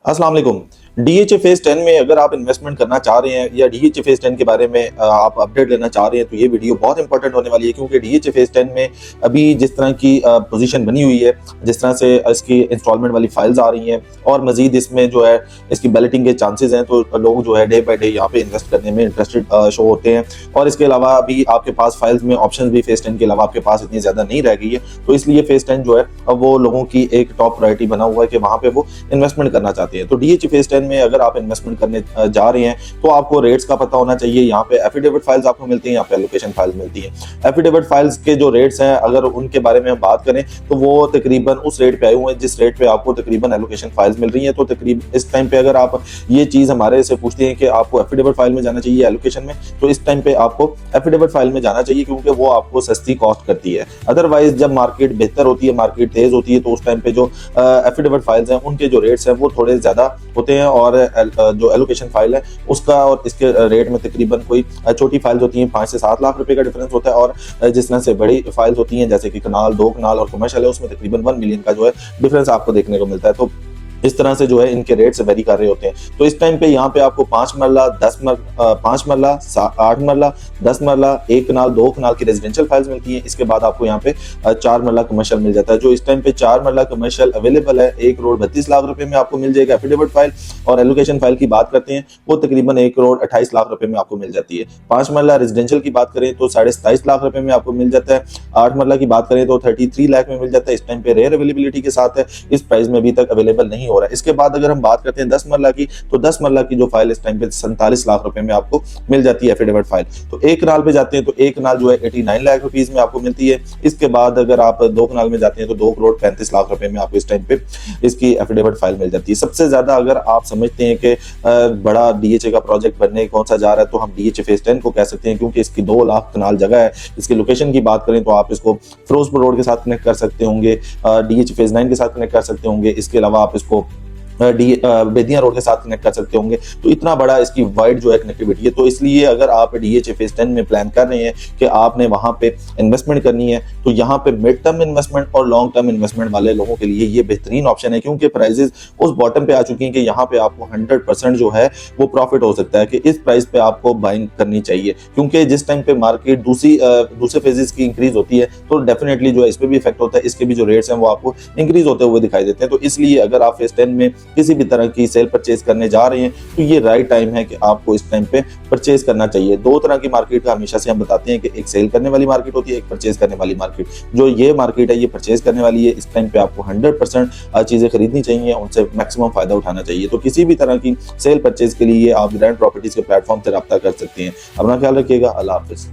अस्सलाम वालेकुम। DHA phase 10 में अगर आप इन्वेस्टमेंट करना चाह रहे हैं या डीएचए फेज 10 के बारे में आप अपडेट लेना चाह रहे हैं तो ये वीडियो बहुत इंपॉर्टेंट होने वाली है, क्योंकि डीएचए फेज 10 में अभी जिस तरह की पोजीशन बनी हुई है, जिस तरह से इसकी इंस्टॉलमेंट वाली फाइल्स आ रही हैं और मजीद इसमें जो है इसकी बैलेटिंग के चांसेस हैं, तो लोग जो है डे बाय डे यहाँ पे इन्वेस्ट करने में इंटरेस्टेड शो होते हैं। और इसके अलावा अभी आपके पास फाइल्स में ऑप्शन भी फेज 10 के अलावा आपके पास इतनी ज्यादा नहीं रह गई है, तो इसलिए फेज 10 जो है अब वो लोगों की एक टॉप प्रायोरिटी बना हुआ है कि वहाँ पे वो इन्वेस्टमेंट करना चाहते हैं। तो डीएचए फेज 10 में अगर आप इन्वेस्टमेंट करने जा रहे हैं तो आपको रेट्स का पता होना चाहिए। यहाँ पे एफिडेविट फाइल्स आपको मिलती हैं, यहाँ पे एलोकेशन फाइल्स मिलती हैं। एफिडेविट फाइल्स के जो रेट्स हैं अगर उनके बारे में हम बात करें तो वो तकरीबन उस रेट पे आए हुए हैं जिस रेट पे आपको तकरीबन एलोकेशन फाइल्स मिल रही हैं। तो तकरीबन इस टाइम पे अगर आप ये चीज हमारे से पूछते हैं कि आपको एफिडेविट फाइल में जाना चाहिए एलोकेशन में, तो इस टाइम पे आपको एफिडेविट फाइल में जाना चाहिए, क्योंकि वो आपको सस्ती कॉस्ट करती है। अदरवाइज जब मार्केट बेहतर होती है, मार्केट तेज होती है, तो उस टाइम पे जो एफिडेविट फाइल्स हैं उनके जो रेट्स हैं वो थोड़े ज्यादा होते हैं, और जो एलोकेशन फाइल है उसका और इसके रेट में तकरीबन कोई छोटी फाइल्स होती हैं 5 से 7 लाख रुपए का डिफरेंस होता है, और जिस तरह से बड़ी फाइल्स होती हैं जैसे कि कनाल, 2 कनाल और कमर्शियल है, उसमें तकरीबन 1 मिलियन का जो है डिफरेंस आपको देखने को मिलता है। तो इस तरह से जो है इनके रेट्स वेरी कर रहे होते हैं। तो इस टाइम पे यहाँ पे आपको 5 मरला, 5 मरला, 8 मरला, 10 मरला, 1 कनाल, 2 कनाल की रेजिडेंशियल फाइल्स मिलती हैं। इसके बाद आपको यहाँ पे 4 मरला कमर्शियल मिल जाता है। जो इस टाइम पे 4 मरला कमर्शियल अवेलेबल है 1 करोड़ 32 लाख रुपए में आपको मिल जाएगा एफिडेविट फाइल। और एलोकेशन फाइल की बात करते हैं वो तकरीबन 1 करोड़ 28 लाख रुपए में आपको मिल जाती है। 5 मरला रेजिडेंशियल की बात करें तो 27.5 लाख रुपए में आपको मिल जाता है। 8 मरला की बात करें तो 33 लाख में मिल जाता है। इस टाइम पे रेयर अवेलेबिलिटी के साथ है, इस प्राइस में अभी तक अवेलेबल नहीं हो रहा है। इसके बाद अगर हम बात करते हैं 10 मरला की, तो 10 मरला की जो फाइल इस टाइम पे 47 लाख रुपए में आपको मिल जाती है एफिडेविट फाइल। तो 1 कनाल पे जाते हैं तो 1 कनाल जो है 89 लाख रुपीस में आपको मिलती है। इसके बाद अगर आप 2 कनाल में जाते हैं तो 2 करोड़ 35 लाख रुपए में आपको इस टाइम पे इसकी एफिडेविट फाइल मिल जाती है। सबसे ज्यादा अगर आप समझते हैं कि बड़ा डीएचए का प्रोजेक्ट बनने कौन सा जा रहा है, तो हम डीएचए फेज 10 को कह सकते हैं, क्योंकि इसकी 2 लाख कनाल जगह है। इसकी लोकेशन की बात करें तो आप इसको फिरोजपुर रोड के साथ कनेक्ट कर सकते होंगे, डीएचए फेज 9 के साथ कनेक्ट कर सकते होंगे। इसके अलावा आप इसको बेदिया रोड के साथ कनेक्ट कर सकते होंगे। तो इतना बड़ा इसकी वाइड जो है कनेक्टिविटी है। तो इसलिए अगर आप डीएचए फेज 10 में प्लान कर रहे हैं कि आपने वहां पे इन्वेस्टमेंट करनी है, तो यहाँ पे मिड टर्म इन्वेस्टमेंट और लॉन्ग टर्म इन्वेस्टमेंट वाले लोगों के लिए ये बेहतरीन ऑप्शन है, क्योंकि प्राइजेस उस बॉटम पे आ चुकी हैं कि यहाँ पे आपको 100% जो है वो प्रॉफिट हो सकता है कि इस प्राइस पे आपको बाइंग करनी चाहिए। क्योंकि जिस टाइम पे मार्केट दूसरे फेजेस की इंक्रीज होती है तो डेफिनेटली जो है इस पे भी इफेक्ट होता है, इसके भी जो रेट्स हैं वो आपको इंक्रीज होते हुए दिखाई देते हैं। तो इसलिए अगर आप फेज 10 में किसी भी तरह की सेल परचेज करने जा रहे हैं तो ये राइट टाइम है कि आपको इस टाइम पे परचेज करना चाहिए। 2 तरह की मार्केट का हमेशा से हम बताते हैं कि एक सेल करने वाली मार्केट होती है, एक परचेज करने वाली मार्केट। जो ये मार्केट है ये परचेज करने वाली है। इस टाइम पे आपको 100% चीजें खरीदनी चाहिए, उनसे मैक्सिमम फायदा उठाना चाहिए। तो किसी भी तरह की सेल परचेज के लिए आप ग्रैंड प्रॉपर्टीज के प्लेटफॉर्म से रब्ता कर सकते हैं। अपना ख्याल रखिएगा। अल्लाह हाफिज।